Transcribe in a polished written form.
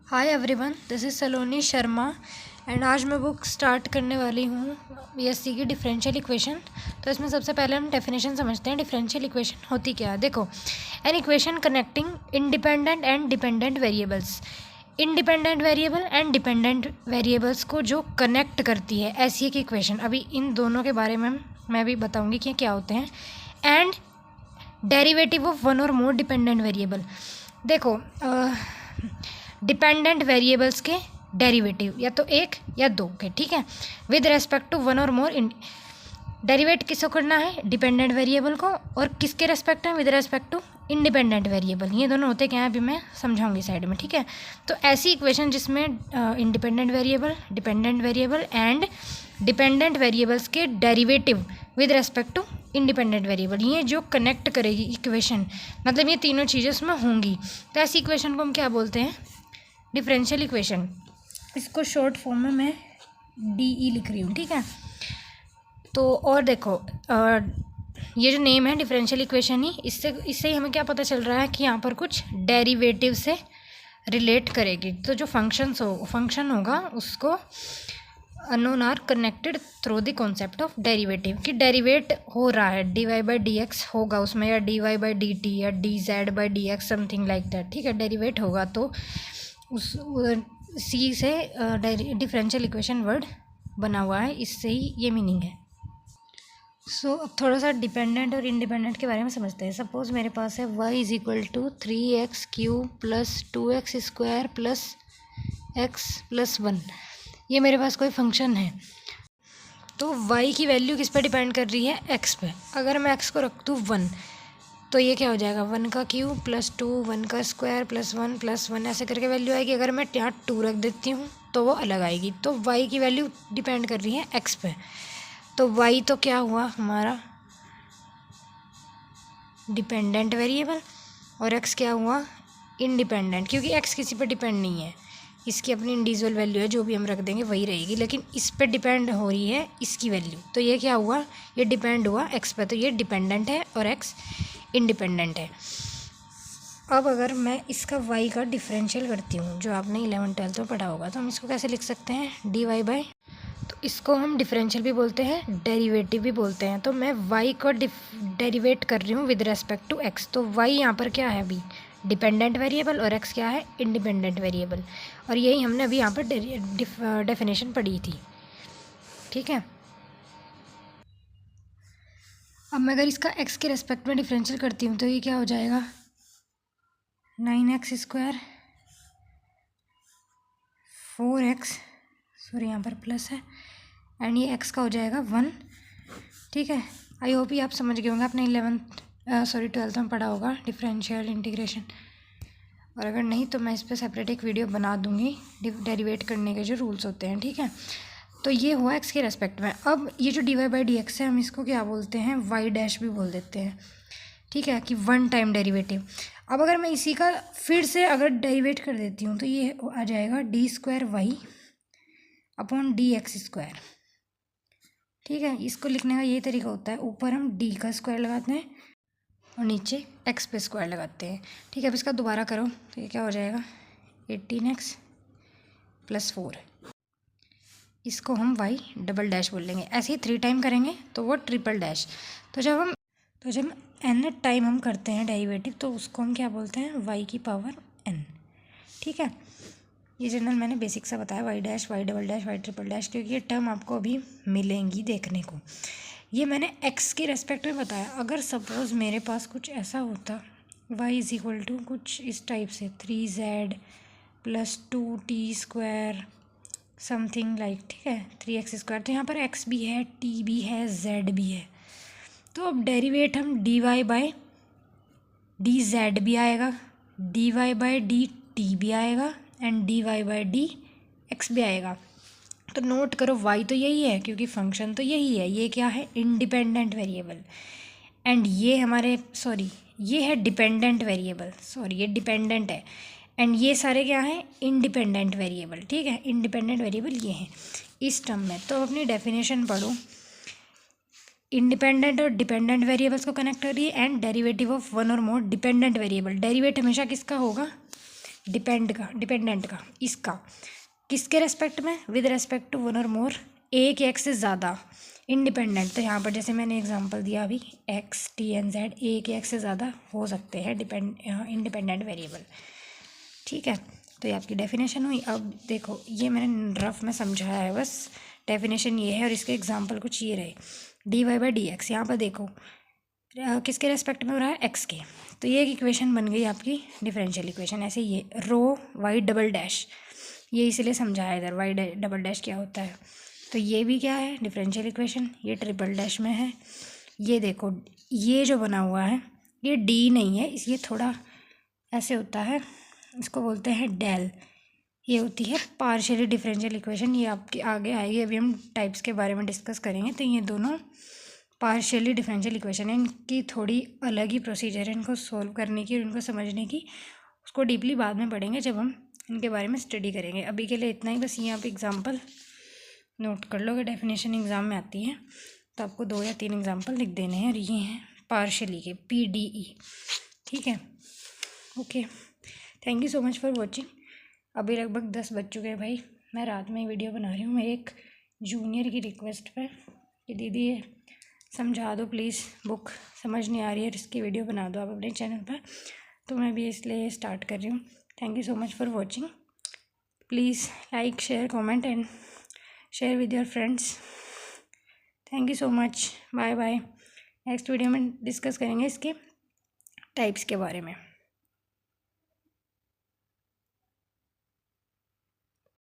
Hi everyone, this is Saloni Sharma and आज मैं book start करने वाली हूँ बीएससी की डिफरेंशियल इक्वेशन। तो इसमें सबसे पहले हम डेफिनेशन समझते हैं। डिफरेंशियल इक्वेशन होती क्या है? देखो, an equation connecting independent and dependent variables. Independent variable and dependent variables को जो कनेक्ट करती है, ऐसी एक इक्वेशन। अभी इन दोनों के बारे में मैं भी बताऊँगी कि क्या होते हैं। एंड डेरिवेटिव ऑफ वन और मोर डिपेंडेंट वेरिएबल। देखो, डिपेंडेंट वेरिएबल्स के डेरिवेटिव या तो एक या दो के, ठीक है, विद रेस्पेक्ट टू वन और मोर। डेरिवेट किसको करना है? डिपेंडेंट वेरिएबल को। और किसके रेस्पेक्ट है? With respect to independent variable. ये दोनों होते क्या है अभी मैं समझाऊंगी साइड में, ठीक है। तो ऐसी इक्वेशन जिसमें independent variable, dependent variable and dependent variables के derivative with respect to independent variable, ये जो कनेक्ट करेगी इक्वेशन, मतलब ये तीनों चीज़ें उसमें होंगी। तो ऐसी इक्वेशन को हम क्या बोलते हैं? Differential equation. इसको शॉर्ट फॉर्म में मैं DE लिख रही हूँ, ठीक है। तो और देखो, ये जो नेम है डिफरेंशियल इक्वेशन ही, इससे ही हमें क्या पता चल रहा है कि यहाँ पर कुछ डेरिवेटिव से रिलेट करेगी। तो जो फंक्शन होगा उसको unknown are connected through the concept of derivative, कि डेरिवेट हो रहा है, dy/dx होगा उसमें, या dy/dt या dz/dx समथिंग लाइक दैट, ठीक है। डेरिवेट होगा तो उस सी से डिफरेंशियल इक्वेशन वर्ड बना हुआ है, इससे ही ये मीनिंग है। सो अब थोड़ा सा डिपेंडेंट और इंडिपेंडेंट के बारे में समझते हैं। सपोज मेरे पास है y = 3x³ + 2x² + x + 1। ये मेरे पास कोई फंक्शन है, तो y की वैल्यू किस पे डिपेंड कर रही है? x पे। अगर मैं x को रख दूँ 1, तो ये क्या हो जाएगा? 1³ + 2, 1² + 1 + 1 ऐसे करके वैल्यू आएगी। अगर मैं यहाँ 2 रख देती हूँ तो वो अलग आएगी। तो y की वैल्यू डिपेंड कर रही है x पे। तो y तो क्या हुआ हमारा? Dependent variable. और x क्या हुआ? इंडिपेंडेंट, क्योंकि x किसी पे डिपेंड नहीं है, इसकी अपनी इंडिविजुअल वैल्यू है, जो भी हम रख देंगे वही रहेगी, लेकिन इस पे डिपेंड हो रही है इसकी वैल्यू। तो ये क्या हुआ? ये डिपेंड हुआ x पे, तो ये डिपेंडेंट है और x इंडिपेंडेंट है। अब अगर मैं इसका y का डिफरेंशियल करती हूँ, जो आपने 11th-12th में पढ़ा होगा, तो हम इसको कैसे लिख सकते हैं? dy/, तो इसको हम डिफरेंशियल भी बोलते हैं, डेरिवेटिव भी बोलते हैं। तो मैं y को डेरिवेट कर रही हूँ विद रेस्पेक्ट टू x। तो y यहाँ पर क्या है अभी? डिपेंडेंट वेरिएबल, और x क्या है? Independent variable. और यही हमने अभी यहाँ पर डेफिनेशन पढ़ी थी, ठीक है। अब मैं अगर इसका x के रेस्पेक्ट में डिफरेंशियल करती हूँ तो ये क्या हो जाएगा? 9x² 4x, सॉरी यहाँ पर प्लस है, एंड ये x का हो जाएगा 1, ठीक है। आई होप ये आप समझ गए होंगे, आपने 12th में पढ़ा होगा डिफरेंशियल इंटीग्रेशन। और अगर नहीं तो मैं इस पर सेपरेट एक वीडियो बना दूँगी, डेरिवेट करने के जो रूल्स होते हैं, ठीक है। तो ये हुआ x के रेस्पेक्ट में। अब ये जो dy/dx है, हम इसको क्या बोलते हैं? y' भी बोल देते हैं, ठीक है, कि 1 टाइम डेरिवेटिव। अब अगर मैं इसी का फिर से अगर डेरिवेट कर देती हूँ तो ये आ जाएगा d² y/dx², ठीक है। इसको लिखने का यही तरीका होता है, ऊपर हम d का स्क्वायर लगाते हैं और नीचे x पे स्क्वायर लगाते हैं, ठीक है। अब इसका दोबारा करो तो ये क्या हो जाएगा? 18x + 4। इसको हम y" बोल लेंगे। ऐसे ही 3 टाइम करेंगे तो वो $"। तो जब n टाइम हम करते हैं डेरिवेटिव, तो उसको हम क्या बोलते हैं? y⁴n, ठीक है। ये जनरल मैंने बेसिक सा बताया, y', y', y', क्योंकि ये टर्म आपको अभी मिलेंगी देखने को। ये मैंने x के रेस्पेक्ट में बताया। अगर सपोज़ मेरे पास कुछ ऐसा होता, y = कुछ इस टाइप से 3z + 2t² समथिंग लाइक, ठीक है, 3x², तो यहाँ पर x भी है, t भी है, z भी है। तो अब डेरिवेट हम dy/dz भी आएगा, dy/dt भी आएगा, एंड dy/dx भी आएगा। तो नोट करो, y तो यही है क्योंकि फंक्शन तो यही है। ये क्या है? Independent variable. एंड ये ये है डिपेंडेंट वेरिएबल, ये डिपेंडेंट है। एंड ये सारे क्या हैं? इंडिपेंडेंट वेरिएबल, ठीक है। इंडिपेंडेंट वेरिएबल ये हैं इस टर्म में। तो अपनी डेफिनेशन पढ़ो, इंडिपेंडेंट और डिपेंडेंट वेरिएबल्स को कनेक्ट करिए, एंड डेरिवेटिव ऑफ वन और मोर डिपेंडेंट वेरिएबल। डेरिवेट हमेशा किसका होगा? डिपेंडेंट का, इसका किसके रेस्पेक्ट में, विद रेस्पेक्ट टू वन और मोर, एक या एक से ज़्यादा इंडिपेंडेंट। तो यहाँ पर जैसे मैंने एग्जांपल दिया अभी, एक्स, टी एंड जेड एक या एक से ज़्यादा हो सकते हैं इंडिपेंडेंट वेरिएबल। ठीक है, तो ये आपकी डेफिनेशन हुई। अब देखो ये मैंने रफ में समझाया है बस, डेफिनेशन ये है और इसके एग्जांपल कुछ ये रहे। D Y by D X, यहाँ पर देखो किसके रेस्पेक्ट में हो रहा है, एक्स के। तो ये एक इक्वेशन बन गई आपकी डिफरेंशियल इक्वेशन। ऐसे ये रो वाई डबल डैश, ये इसलिए समझाया इधर वाई डबल डैश क्या होता है। तो ये भी क्या है, डिफरेंशियल इक्वेशन, ये ट्रिपल डैश में है। ये देखो ये जो बना हुआ है ये डी नहीं है, ये थोड़ा ऐसे होता है, इसको बोलते हैं डेल। ये होती है पार्शियली डिफरेंशियल इक्वेशन, ये आपके आगे आएगी, अभी हम टाइप्स के बारे में डिस्कस करेंगे। तो ये दोनों पार्शियली डिफरेंशियल इक्वेशन है, इनकी थोड़ी अलग ही प्रोसीजर है इनको सॉल्व करने की और इनको समझने की। उसको डीपली बाद में पढ़ेंगे जब हम इनके बारे में स्टडी करेंगे। अभी के लिए इतना ही, बस ये आप एग्जांपल नोट कर लो। अगर डेफिनेशन एग्ज़ाम में आती है तो आपको 2 या 3 एग्जांपल लिख देने हैं, और ये हैं पार्शियली के, PDE। ठीक है, okay, thank you so much for watching. अभी लगभग 10 बज चुके हैं भाई, मैं रात में ही वीडियो बना रही हूँ। मैं एक जूनियर की रिक्वेस्ट पे कि दीदी ये समझा दो प्लीज़, बुक समझ नहीं आ रही है, इसकी वीडियो बना दो आप अपने चैनल पर। तो मैं भी इसलिए स्टार्ट कर रही हूँ। Thank you so much for watching. Please like, share, comment and share with your friends. Thank you so much, bye bye. Next video में डिस्कस करेंगे इसके टाइप्स के बारे में।